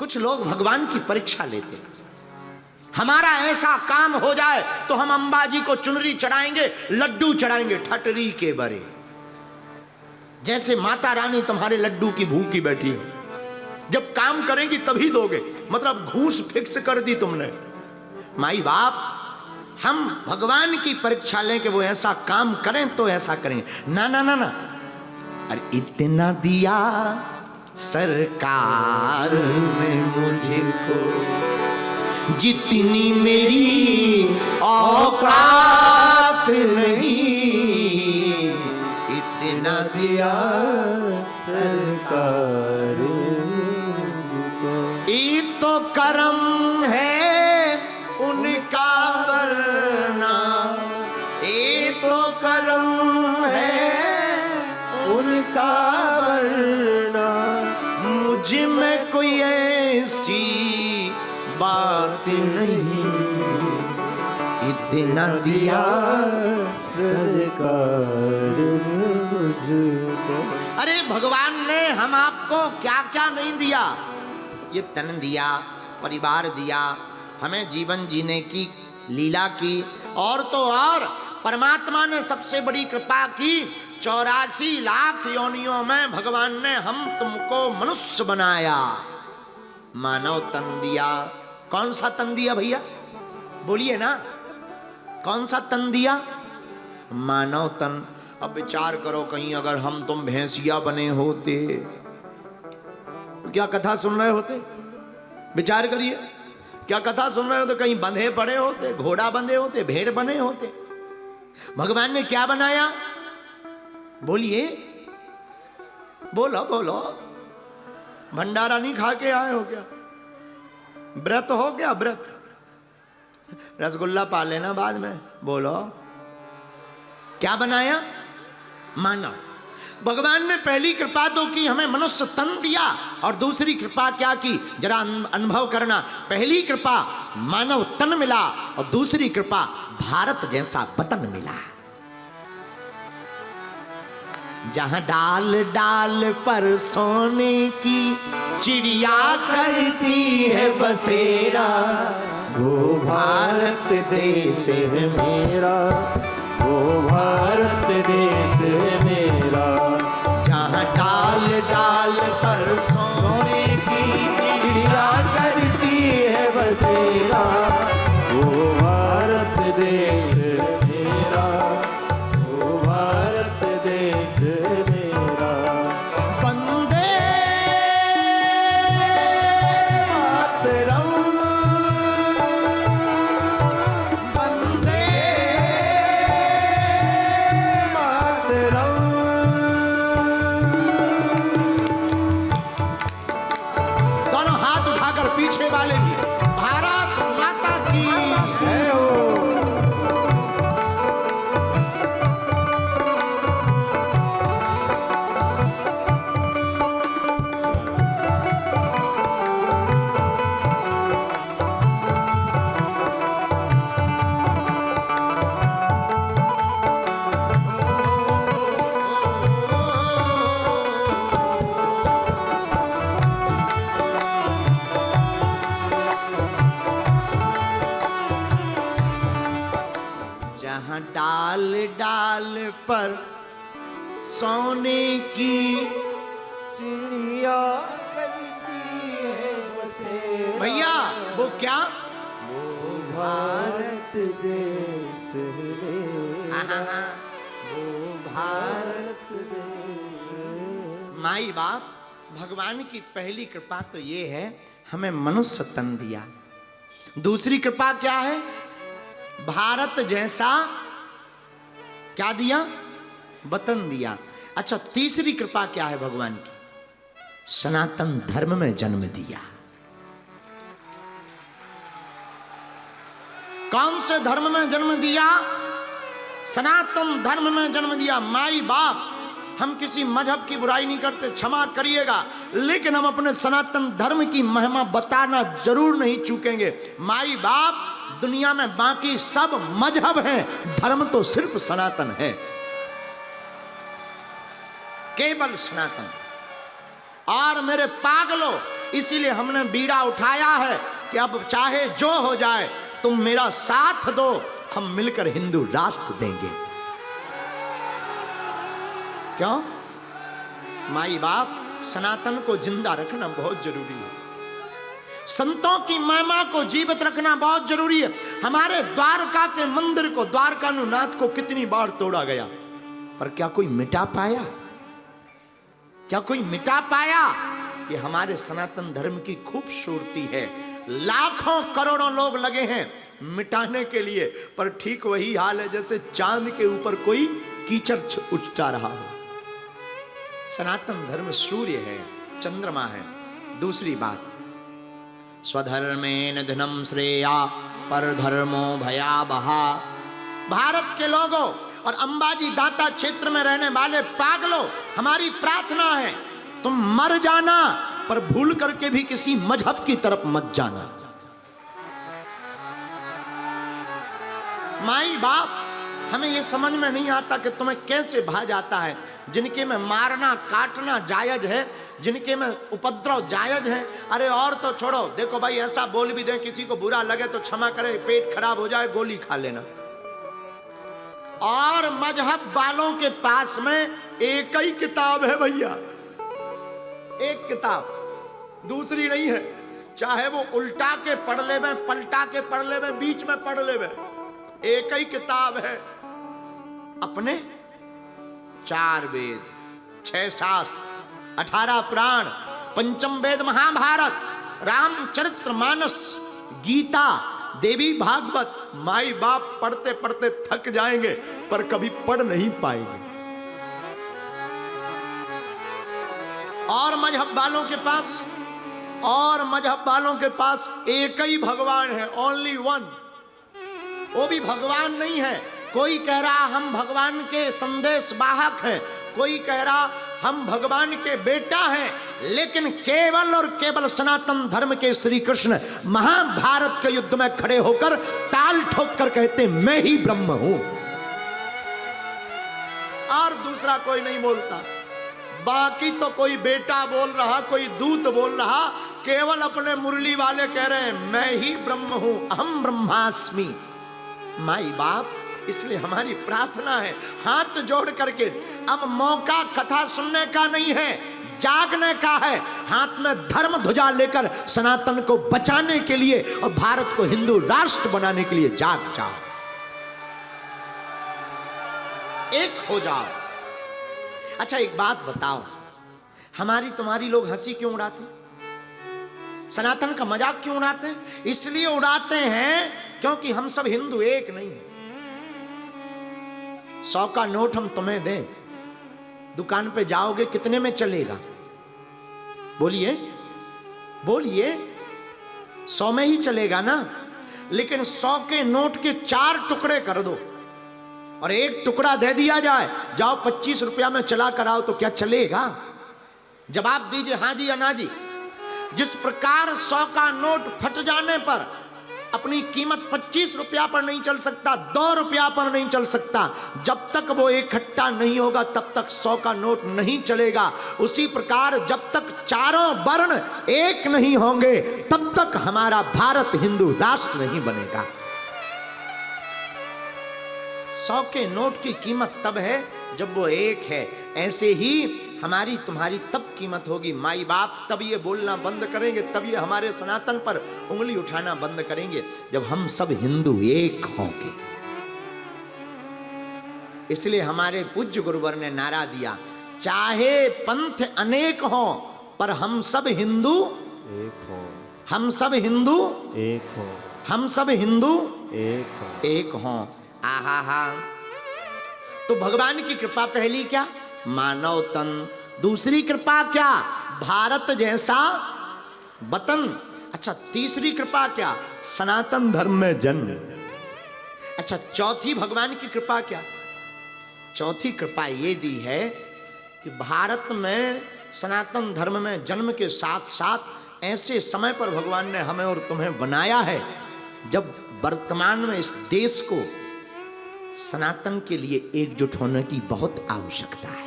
कुछ लोग भगवान की परीक्षा लेते, हमारा ऐसा काम हो जाए तो हम अंबाजी को चुनरी चढ़ाएंगे, लड्डू चढ़ाएंगे ठटरी के बरे, जैसे माता रानी तुम्हारे लड्डू की भूखी बैठी हो, जब काम करेंगी तभी दोगे, मतलब घूस फिक्स कर दी तुमने। माई बाप, हम भगवान की परीक्षा लें कि वो ऐसा काम करें तो ऐसा करेंगे। ना ना ना ना, अरे इतना दिया सरकार ने मुझको, जितनी मेरी औकात नहीं, इतना दिया सरकार मुझको। ये तो करम है उनका वरना, ये तो करम है उनका वरना, मुझ में कोई ऐसी बात नहीं, इतना दिया सरकार मुझको। अरे भगवान ने हम आपको क्या क्या नहीं दिया, ये तन दिया, परिवार दिया, हमें जीवन जीने की लीला की, और तो और परमात्मा ने सबसे बड़ी कृपा की, 84 लाख योनियों में भगवान ने हम तुमको मनुष्य बनाया, मानव तन दिया। कौन सा तन दिया भैया, बोलिए ना, कौन सा तन दिया? मानव तन। अब विचार करो, कहीं अगर हम तुम भैंसिया बने होते तो क्या कथा सुन रहे होते? विचार करिए, क्या कथा सुन रहे होते? कहीं बंधे पड़े होते, घोड़ा बंधे होते, भेड़ बने होते। भगवान ने क्या बनाया? बोलिए, बोलो बोलो। भंडारा नहीं खा के आए हो क्या? व्रत हो गया? व्रत, रसगुल्ला पा लेना बाद में। बोलो, क्या बनाया? मानव। भगवान ने पहली कृपा तो की, हमें मनुष्य तन दिया, और दूसरी कृपा क्या की, जरा अनुभव करना। पहली कृपा मानव तन मिला, और दूसरी कृपा भारत जैसा वतन मिला, जहां डाल डाल पर सोने की चिड़िया करती है बसेरा, वो भारत देश है मेरा, वो भारत देश है मेरा। जहां डाल डाल पर सोने की चिड़िया करती है बसेरा, वो भारत देश मेरा, वो भारत देश मेरा। वंदे मातरम, वंदे मातरम। दोनों हाथ उठाकर पीछे वाले भी, भारत माता की जय हो। जहाँ डाल डाल पर सोने की चिड़िया करती है बसेरा। भैया वो क्या? वो भारत देश है, वो भारत देश। माई बाप, भगवान की पहली कृपा तो ये है, हमें मनुष्य तन दिया। दूसरी कृपा क्या है? भारत जैसा क्या दिया? वतन दिया। अच्छा, तीसरी कृपा क्या है भगवान की? सनातन धर्म में जन्म दिया। कौन से धर्म में जन्म दिया? सनातन धर्म में जन्म दिया। माई बाप, हम किसी मजहब की बुराई नहीं करते, क्षमा करिएगा, लेकिन हम अपने सनातन धर्म की महिमा बताना जरूर नहीं चूकेंगे। माई बाप, दुनिया में बाकी सब मजहब हैं, धर्म तो सिर्फ सनातन है, केवल सनातन। और मेरे पागलों, इसीलिए हमने बीड़ा उठाया है कि अब चाहे जो हो जाए तुम मेरा साथ दो, हम मिलकर हिंदू राष्ट्र देंगे। क्यों? माई बाप सनातन को जिंदा रखना बहुत जरूरी है, संतों की महिमा को जीवित रखना बहुत जरूरी है। हमारे द्वारका के मंदिर को, द्वारकानुनाथ को कितनी बार तोड़ा गया, पर क्या कोई मिटा पाया? क्या कोई मिटा पाया? ये हमारे सनातन धर्म की खूबसूरती है। लाखों करोड़ों लोग लगे हैं मिटाने के लिए, पर ठीक वही हाल है जैसे चांद के ऊपर कोई कीचड़ उछटा रहा हो। सनातन धर्म सूर्य है, चंद्रमा है। दूसरी बात, स्वधर्मेन धनम श्रेया पर धर्मो भयावहा। भारत के लोगों और अंबाजी दाता क्षेत्र में रहने वाले पागलों, हमारी प्रार्थना है तुम मर जाना, पर भूल करके भी किसी मजहब की तरफ मत जाना। माई बाप, हमें यह समझ में नहीं आता कि तुम्हें कैसे भा जाता है। जिनके में मारना काटना जायज है, जिनके में उपद्रव जायज है, अरे और तो छोड़ो। देखो भाई, ऐसा बोल भी दे किसी को बुरा लगे तो क्षमा करे, पेट खराब हो जाए गोली खा लेना। और मजहब वालों के पास में एक ही किताब है भैया, एक किताब, दूसरी नहीं है। चाहे वो उल्टा के पढ़ ले में, पलटा के पढ़ ले में, बीच में पढ़ ले में, एक ही किताब है। अपने 4 वेद, 6 शास्त्र, 18 पुराण, पंचम वेद महाभारत, रामचरित्र मानस, गीता, देवी भागवत। माई बाप पढ़ते पढ़ते थक जाएंगे पर कभी पढ़ नहीं पाएंगे। और मजहब वालों के पास एक ही भगवान है, ओनली वन। वो भी भगवान नहीं है। कोई कह रहा हम भगवान के संदेश वाहक हैं, कोई कह रहा हम भगवान के बेटा हैं, लेकिन केवल और केवल सनातन धर्म के श्री कृष्ण महाभारत के युद्ध में खड़े होकर ताल ठोक कर कहते मैं ही ब्रह्म हूं, और दूसरा कोई नहीं बोलता। बाकी तो कोई बेटा बोल रहा, कोई दूत बोल रहा, केवल अपने मुरली वाले कह रहे हैं मैं ही ब्रह्म हूं, अहम ब्रह्मास्मि। माई बाप, इसलिए हमारी प्रार्थना है हाथ जोड़ करके, अब मौका कथा सुनने का नहीं है, जागने का है। हाथ में धर्म ध्वजा लेकर सनातन को बचाने के लिए और भारत को हिंदू राष्ट्र बनाने के लिए जाग जाओ, एक हो जाओ। अच्छा एक बात बताओ, हमारी तुम्हारी लोग हंसी क्यों उड़ाते, सनातन का मजाक क्यों उड़ाते हैं? इसलिए उड़ाते हैं क्योंकि हम सब हिंदू एक नहीं है। 100 का नोट हम तुम्हें दें, दुकान पे जाओगे कितने में चलेगा? बोलिए बोलिए, 100 में ही चलेगा ना। लेकिन 100 के नोट के 4 टुकड़े कर दो और एक टुकड़ा दे दिया जाए, जाओ 25 रुपया में चला कर आओ, तो क्या चलेगा? जवाब दीजिए हाँ जी या ना जी। जिस प्रकार 100 का नोट फट जाने पर अपनी कीमत 25 रुपया पर नहीं चल सकता, 2 रुपया पर नहीं चल सकता, जब तक वो इकट्ठा नहीं होगा तब तक 100 का नोट नहीं चलेगा। उसी प्रकार जब तक चारों वर्ण एक नहीं होंगे तब तक हमारा भारत हिंदू राष्ट्र नहीं बनेगा। 100 के नोट की कीमत तब है जब वो एक है। ऐसे ही हमारी तुम्हारी तब कीमत होगी माई बाप, तब ये बोलना बंद करेंगे, तब ये हमारे सनातन पर उंगली उठाना बंद करेंगे, जब हम सब हिंदू एक होंगे। इसलिए हमारे पूज्य गुरुवर ने नारा दिया, चाहे पंथ अनेक हो पर हम सब हिंदू एक हो, हम सब हिंदू एक हो, हम सब हिंदू एक हो। आहा हा। तो भगवान की कृपा पहली क्या? मानव तन। दूसरी कृपा क्या? भारत जैसा वतन। अच्छा तीसरी कृपा क्या? सनातन धर्म में जन्म। अच्छा चौथी भगवान की कृपा क्या? चौथी कृपा ये दी है कि भारत में सनातन धर्म में जन्म के साथ साथ ऐसे समय पर भगवान ने हमें और तुम्हें बनाया है जब वर्तमान में इस देश को सनातन के लिए एकजुट होने की बहुत आवश्यकता है।